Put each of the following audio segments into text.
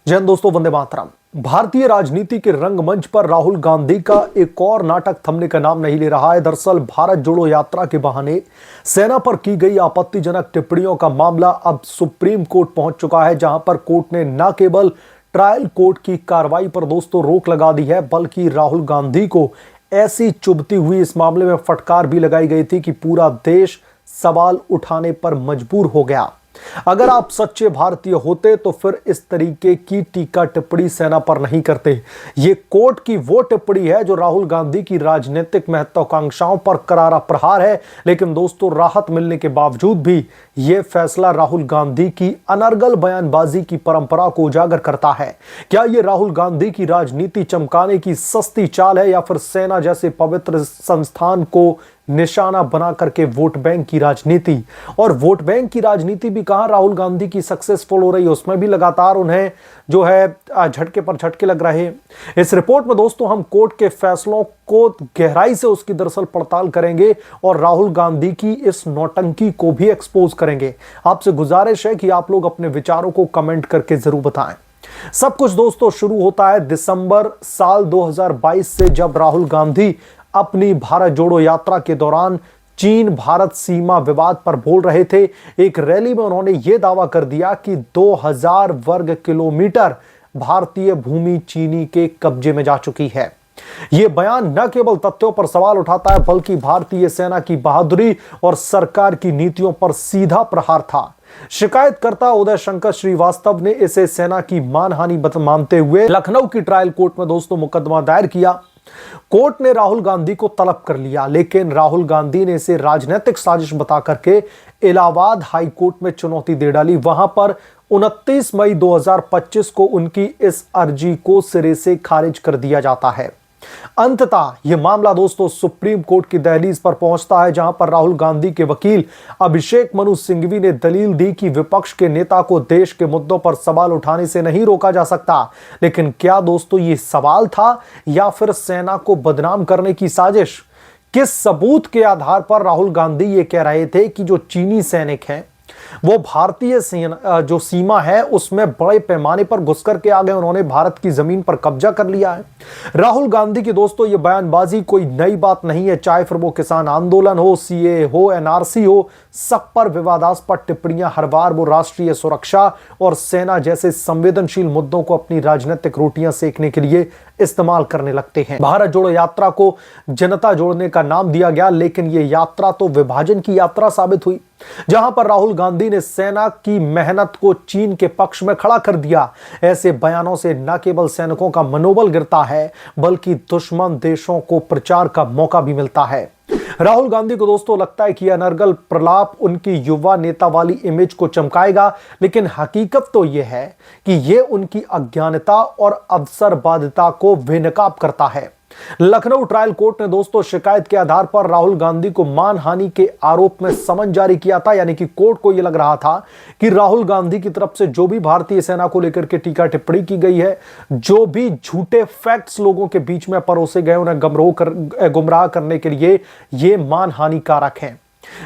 जय हिंद दोस्तों, वंदे मातरम। भारतीय राजनीति के रंगमंच पर राहुल गांधी का एक और नाटक थमने का नाम नहीं ले रहा है। दरअसल भारत जोड़ो यात्रा के बहाने सेना पर की गई आपत्तिजनक टिप्पणियों का मामला अब सुप्रीम कोर्ट पहुंच चुका है, जहां पर कोर्ट ने न केवल ट्रायल कोर्ट की कार्रवाई पर दोस्तों रोक लगा दी है, बल्कि राहुल गांधी को ऐसी चुभती हुई इस मामले में फटकार भी लगाई गई थी कि पूरा देश सवाल उठाने पर मजबूर हो गया। अगर आप सच्चे भारतीय होते तो फिर इस तरीके की टीका टिप्पणी सेना पर नहीं करते। ये कोर्ट की वो टिप्पणी है जो राहुल गांधी की राजनीतिक महत्वाकांक्षाओं पर करारा प्रहार है, लेकिन दोस्तों राहत मिलने के बावजूद भी यह फैसला राहुल गांधी की अनर्गल बयानबाजी की परंपरा को उजागर करता है। क्या यह राहुल गांधी की राजनीति चमकाने की सस्ती चाल है, या फिर सेना जैसे पवित्र संस्थान को निशाना बना करके वोट बैंक की राजनीति? और वोट बैंक की राजनीति भी कहां राहुल गांधी की सक्सेसफुल हो रही है, उसमें भी लगातार उन्हें जो है झटके पर झटके लग रहे हैं। इस रिपोर्ट में दोस्तों हम कोर्ट के फैसलों को गहराई से उसकी दरअसल पड़ताल करेंगे और राहुल गांधी की इस नौटंकी को भी एक्सपोज करेंगे। आपसे गुजारिश है कि आप लोग अपने विचारों को कमेंट करके जरूर बताएं। सब कुछ दोस्तों शुरू होता है दिसंबर साल 2022 से, जब राहुल गांधी अपनी भारत जोड़ो यात्रा के दौरान चीन भारत सीमा विवाद पर बोल रहे थे। एक रैली में उन्होंने यह दावा कर दिया कि 2000 वर्ग किलोमीटर भारतीय भूमि चीनी के कब्जे में जा चुकी है। यह बयान न केवल तथ्यों पर सवाल उठाता है, बल्कि भारतीय सेना की बहादुरी और सरकार की नीतियों पर सीधा प्रहार था। शिकायतकर्ता उदय शंकर श्रीवास्तव ने इसे सेना की मानहानि मानते हुए लखनऊ की ट्रायल कोर्ट में दोस्तों मुकदमा दायर किया। कोर्ट ने राहुल गांधी को तलब कर लिया, लेकिन राहुल गांधी ने इसे राजनीतिक साजिश बता करके इलाहाबाद हाई कोर्ट में चुनौती दे डाली। वहां पर 29 मई 2025 को उनकी इस अर्जी को सिरे से खारिज कर दिया जाता है। अंततः यह मामला दोस्तों सुप्रीम कोर्ट की दहलीज पर पहुंचता है, जहां पर राहुल गांधी के वकील अभिषेक मनु सिंघवी ने दलील दी कि विपक्ष के नेता को देश के मुद्दों पर सवाल उठाने से नहीं रोका जा सकता। लेकिन क्या दोस्तों यह सवाल था या फिर सेना को बदनाम करने की साजिश? किस सबूत के आधार पर राहुल गांधी ये कह रहे थे कि जो चीनी सैनिक हैं वो भारतीय जो सीमा है उसमें बड़े पैमाने पर घुस करके आ गए, उन्होंने भारत की जमीन पर कब्जा कर लिया है? राहुल गांधी की दोस्तों ये बयानबाजी कोई नई बात नहीं है, चाहे फिर वो किसान आंदोलन हो, सीए हो, एनआरसी हो, सब पर विवादास्पद टिप्पणियां हर बार वो राष्ट्रीय सुरक्षा और सेना जैसे संवेदनशील मुद्दों को अपनी राजनीतिक रोटियां सेकने के लिए इस्तेमाल करने लगते हैं। भारत जोड़ो यात्रा को जनता जोड़ने का नाम दिया गया, लेकिन यह यात्रा तो विभाजन की यात्रा साबित हुई, जहां पर राहुल गांधी ने सेना की मेहनत को चीन के पक्ष में खड़ा कर दिया। ऐसे बयानों से न केवल सैनिकों का मनोबल गिरता है, बल्कि दुश्मन देशों को प्रचार का मौका भी मिलता है। राहुल गांधी को दोस्तों लगता है कि अनर्गल प्रलाप उनकी युवा नेता वाली इमेज को चमकाएगा, लेकिन हकीकत तो यह है कि यह उनकी अज्ञानता और अवसरवादिता को बेनकाब करता है। लखनऊ ट्रायल कोर्ट ने दोस्तों शिकायत के आधार पर राहुल गांधी को मानहानि के आरोप में समन जारी किया था। यानी कि कोर्ट को यह लग रहा था कि राहुल गांधी की तरफ से जो भी भारतीय सेना को लेकर के टीका टिप्पणी की गई है, जो भी झूठे फैक्ट्स लोगों के बीच में परोसे गए, उन्हें गुमराह करने के लिए ये मानहानिकारक है।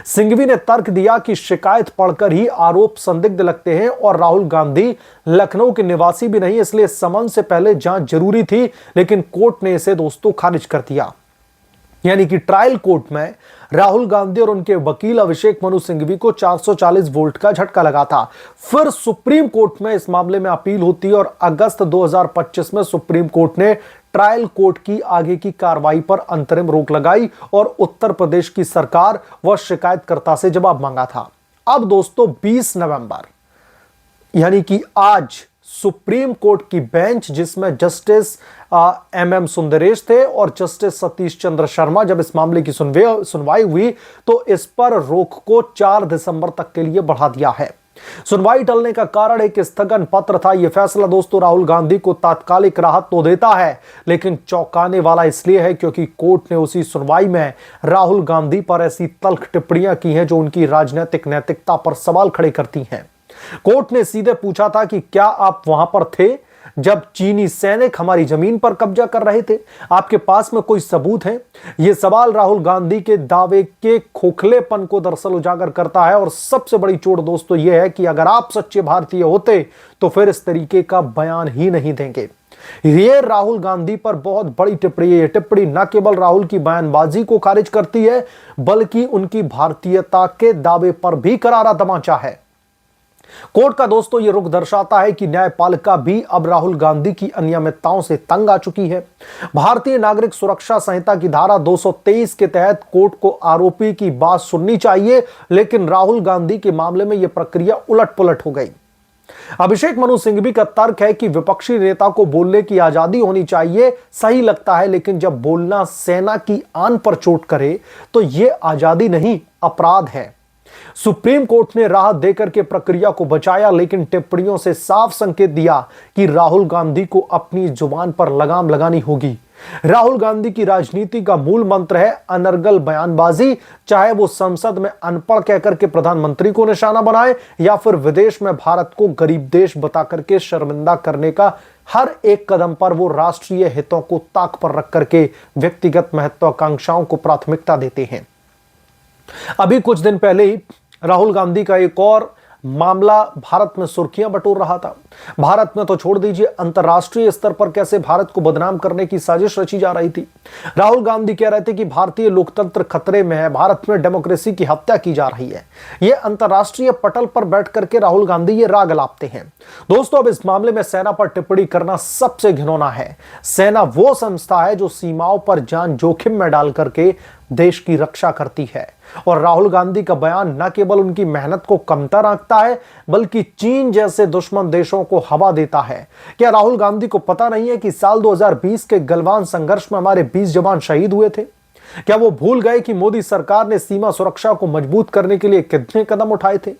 सिंघवी ने तर्क दिया कि शिकायत पढ़कर ही आरोप संदिग्ध लगते हैं और राहुल गांधी लखनऊ के निवासी भी नहीं, इसलिए समन से पहले जांच जरूरी थी, लेकिन कोर्ट ने इसे दोस्तों खारिज कर दिया। यानी कि ट्रायल कोर्ट में राहुल गांधी और उनके वकील अभिषेक मनु सिंघवी को 440 वोल्ट का झटका लगा था। फिर सुप्रीम कोर्ट में इस मामले में अपील होती है और अगस्त 2025 में सुप्रीम कोर्ट ने ट्रायल कोर्ट की आगे की कार्रवाई पर अंतरिम रोक लगाई और उत्तर प्रदेश की सरकार व शिकायतकर्ता से जवाब मांगा था। अब दोस्तों 20 नवंबर यानी कि आज सुप्रीम कोर्ट की बेंच, जिसमें जस्टिस MM सुंदरेश थे और जस्टिस सतीश चंद्र शर्मा, जब इस मामले की सुनवाई हुई तो इस पर रोक को 4 दिसंबर तक के लिए बढ़ा दिया है। सुनवाई टलने का कारण एक स्थगन पत्र था। यह फैसला दोस्तों राहुल गांधी को तात्कालिक राहत तो देता है, लेकिन चौंकाने वाला इसलिए है क्योंकि कोर्ट ने उसी सुनवाई में राहुल गांधी पर ऐसी तल्ख टिप्पणियां की हैं जो उनकी राजनीतिक नैतिकता पर सवाल खड़े करती हैं। कोर्ट ने सीधे पूछा था कि क्या आप वहां पर थे जब चीनी सैनिक हमारी जमीन पर कब्जा कर रहे थे? आपके पास में कोई सबूत है? यह सवाल राहुल गांधी के दावे के खोखलेपन को दरअसल उजागर करता है। और सबसे बड़ी चोट दोस्तों यह है कि अगर आप सच्चे भारतीय होते तो फिर इस तरीके का बयान ही नहीं देंगे। ये राहुल गांधी पर बहुत बड़ी टिप्पणी है। यह टिप्पणी न केवल राहुल की बयानबाजी को खारिज करती है बल्कि उनकी भारतीयता के दावे पर भी करारा तमाचा है। कोर्ट का दोस्तों यह रुख दर्शाता है कि न्यायपालिका भी अब राहुल गांधी की अनियमितताओं से तंग आ चुकी है। भारतीय नागरिक सुरक्षा संहिता की धारा 223 के तहत कोर्ट को आरोपी की बात सुननी चाहिए, लेकिन राहुल गांधी के मामले में यह प्रक्रिया उलट-पुलट हो गई। अभिषेक मनु सिंघवी का तर्क है कि विपक्षी नेता को बोलने की आजादी होनी चाहिए। सही लगता है, लेकिन जब बोलना सेना की आन पर चोट करे तो यह आजादी नहीं, अपराध है। सुप्रीम कोर्ट ने राहत देकर के प्रक्रिया को बचाया, लेकिन टिप्पणियों से साफ संकेत दिया कि राहुल गांधी को अपनी जुबान पर लगाम लगानी होगी। राहुल गांधी की राजनीति का मूल मंत्र है अनर्गल बयानबाजी, चाहे वो संसद में अनपढ़ कहकर के प्रधानमंत्री को निशाना बनाए या फिर विदेश में भारत को गरीब देश बता करके शर्मिंदा करने का हर एक कदम पर वो राष्ट्रीय हितों को ताक पर रख करके व्यक्तिगत महत्वाकांक्षाओं को प्राथमिकता देते हैं। अभी कुछ दिन पहले ही राहुल गांधी का एक और मामला भारत में सुर्खियां बटोर रहा था। भारत में तो छोड़ दीजिए, अंतर्राष्ट्रीय स्तर पर कैसे भारत को बदनाम करने की साजिश रची जा रही थी। राहुल गांधी कह रहे थे कि भारतीय लोकतंत्र खतरे में है, भारत में डेमोक्रेसी की हत्या की जा रही है। ये अंतर्राष्ट्रीय पटल पर बैठ करके राहुल गांधी ये राग लापते हैं। दोस्तों, अब इस मामले में सेना पर टिप्पणी करना सबसे घिनौना है। सेना वो संस्था है जो सीमाओं पर जान जोखिम में डाल करके देश की रक्षा करती है। और राहुल गांधी का बयान न केवल उनकी मेहनत को कमतर आंकता है बल्कि चीन जैसे दुश्मन देशों को हवा देता है। क्या राहुल गांधी को पता नहीं है कि साल 2020 के गलवान संघर्ष में हमारे 20 जवान शहीद हुए थे? क्या वो भूल गए कि मोदी सरकार ने सीमा सुरक्षा को मजबूत करने के लिए कितने कदम उठाए थे?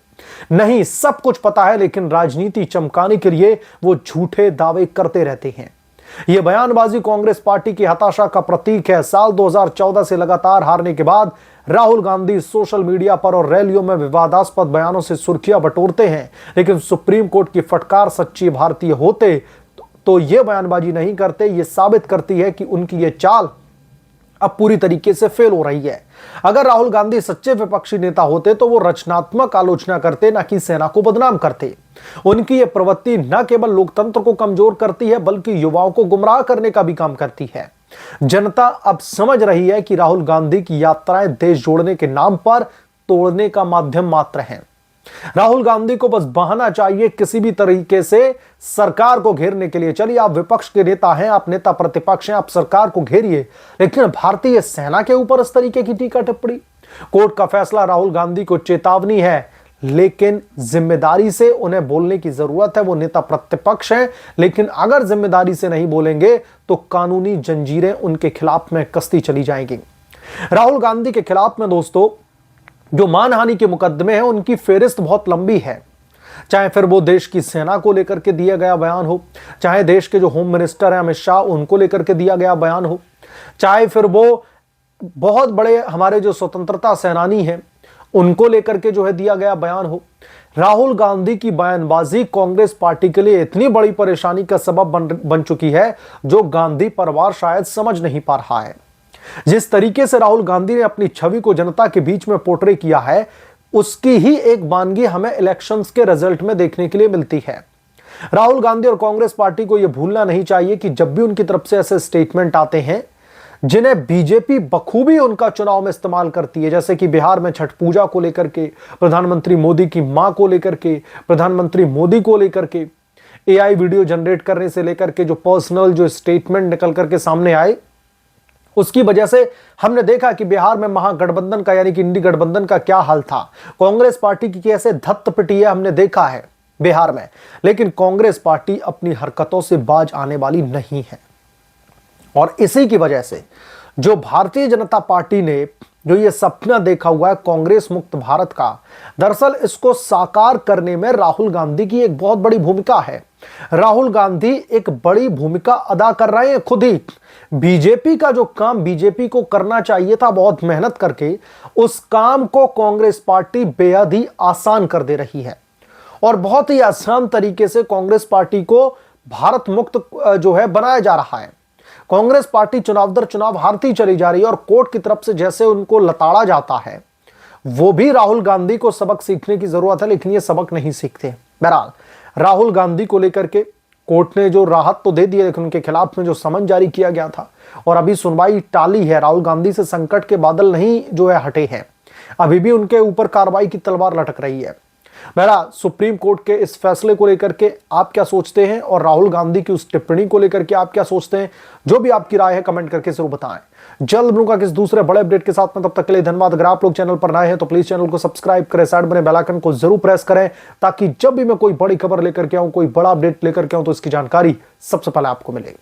नहीं, सब कुछ पता है, लेकिन राजनीति चमकाने के लिए वो झूठे दावे करते रहते हैं। यह बयानबाजी कांग्रेस पार्टी की हताशा का प्रतीक है। साल 2014 से लगातार हारने के बाद राहुल गांधी सोशल मीडिया पर और रैलियों में विवादास्पद बयानों से सुर्खियां बटोरते हैं, लेकिन सुप्रीम कोर्ट की फटकार सच्चे भारतीय होते तो यह बयानबाजी नहीं करते। यह साबित करती है कि उनकी यह चाल अब पूरी तरीके से फेल हो रही है। अगर राहुल गांधी सच्चे विपक्षी नेता होते तो वो रचनात्मक आलोचना करते, ना कि सेना को बदनाम करते। उनकी यह प्रवृत्ति न केवल लोकतंत्र को कमजोर करती है बल्कि युवाओं को गुमराह करने का भी काम करती है। जनता अब समझ रही है कि राहुल गांधी की यात्राएं देश जोड़ने के नाम पर तोड़ने का माध्यम मात्र हैं। राहुल गांधी को बस बहाना चाहिए किसी भी तरीके से सरकार को घेरने के लिए। चलिए, आप विपक्ष के नेता हैं, आप नेता प्रतिपक्ष हैं, आप सरकार को घेरिए, लेकिन भारतीय सेना के ऊपर इस तरीके की टीका टिप्पणी। कोर्ट का फैसला राहुल गांधी को चेतावनी है, लेकिन जिम्मेदारी से उन्हें बोलने की जरूरत है। वो नेता प्रतिपक्ष हैं, लेकिन अगर जिम्मेदारी से नहीं बोलेंगे तो कानूनी जंजीरें उनके खिलाफ में कसती चली जाएंगी। राहुल गांधी के खिलाफ में दोस्तों जो मानहानि के मुकदमे हैं उनकी फेरिस्त बहुत लंबी है। चाहे फिर वो देश की सेना को लेकर के दिया गया बयान हो, चाहे देश के जो होम मिनिस्टर हैं अमित शाह उनको लेकर के दिया गया बयान हो, चाहे फिर वो बहुत बड़े हमारे जो स्वतंत्रता सेनानी हैं उनको लेकर के जो है दिया गया बयान हो। राहुल गांधी की बयानबाजी कांग्रेस पार्टी के लिए इतनी बड़ी परेशानी का सबब बन चुकी है जो गांधी परिवार शायद समझ नहीं पा रहा है। जिस तरीके से राहुल गांधी ने अपनी छवि को जनता के बीच में पोर्ट्रे किया है, उसकी ही एक वानगी हमें इलेक्शंस के रिजल्ट में देखने के लिए मिलती है। राहुल गांधी और कांग्रेस पार्टी को यह भूलना नहीं चाहिए कि जब भी उनकी तरफ से ऐसे स्टेटमेंट आते हैं जिन्हें बीजेपी बखूबी उनका चुनाव में इस्तेमाल करती है, जैसे कि बिहार में छठ पूजा को लेकर के, प्रधानमंत्री मोदी की मां को लेकर के, प्रधानमंत्री मोदी को लेकर के, एआई वीडियो जनरेट करने से लेकर के जो पर्सनल जो स्टेटमेंट निकल करके सामने आए, उसकी वजह से हमने देखा कि बिहार में महागठबंधन का यानी कि इंडी गठबंधन का क्या हाल था। कांग्रेस पार्टी की कैसे धत्त पिटी है हमने देखा है बिहार में, लेकिन कांग्रेस पार्टी अपनी हरकतों से बाज आने वाली नहीं है। और इसी की वजह से जो भारतीय जनता पार्टी ने जो ये सपना देखा हुआ है कांग्रेस मुक्त भारत का, दरअसल इसको साकार करने में राहुल गांधी की एक बहुत बड़ी भूमिका है। राहुल गांधी एक बड़ी भूमिका अदा कर रहे हैं खुद ही। बीजेपी का जो काम बीजेपी को करना चाहिए था बहुत मेहनत करके, उस काम को कांग्रेस पार्टी बेहद ही आसान कर दे रही है और बहुत ही आसान तरीके से कांग्रेस पार्टी को भारत मुक्त जो है बनाया जा रहा है। कांग्रेस पार्टी चुनाव दर चुनाव हारती चली जा रही है और कोर्ट की तरफ से जैसे उनको लताड़ा जाता है, वो भी राहुल गांधी को सबक सीखने की जरूरत है, लेकिन ये सबक नहीं सीखते। बहरहाल राहुल गांधी को लेकर के कोर्ट ने जो राहत तो दे दी है, लेकिन उनके खिलाफ में जो समन जारी किया गया था और अभी सुनवाई टाली है। राहुल गांधी से संकट के बादल नहीं जो है हटे हैं, अभी भी उनके ऊपर कार्रवाई की तलवार लटक रही है। बहरहाल सुप्रीम कोर्ट के इस फैसले को लेकर के आप क्या सोचते हैं और राहुल गांधी की उस टिप्पणी को लेकर के आप क्या सोचते हैं, जो भी आपकी राय है कमेंट करके जरूर बताएं। जल्द मिलूंगा किस दूसरे बड़े अपडेट के साथ में, तब तक के लिए धन्यवाद। अगर आप लोग चैनल पर नए हैं तो प्लीज चैनल को सब्सक्राइब करें, साइड बने बेल आइकन को जरूर प्रेस करें, ताकि जब भी मैं कोई बड़ी खबर लेकर के आऊं, कोई बड़ा अपडेट लेकर के आऊं, तो इसकी जानकारी सबसे पहले आपको मिले।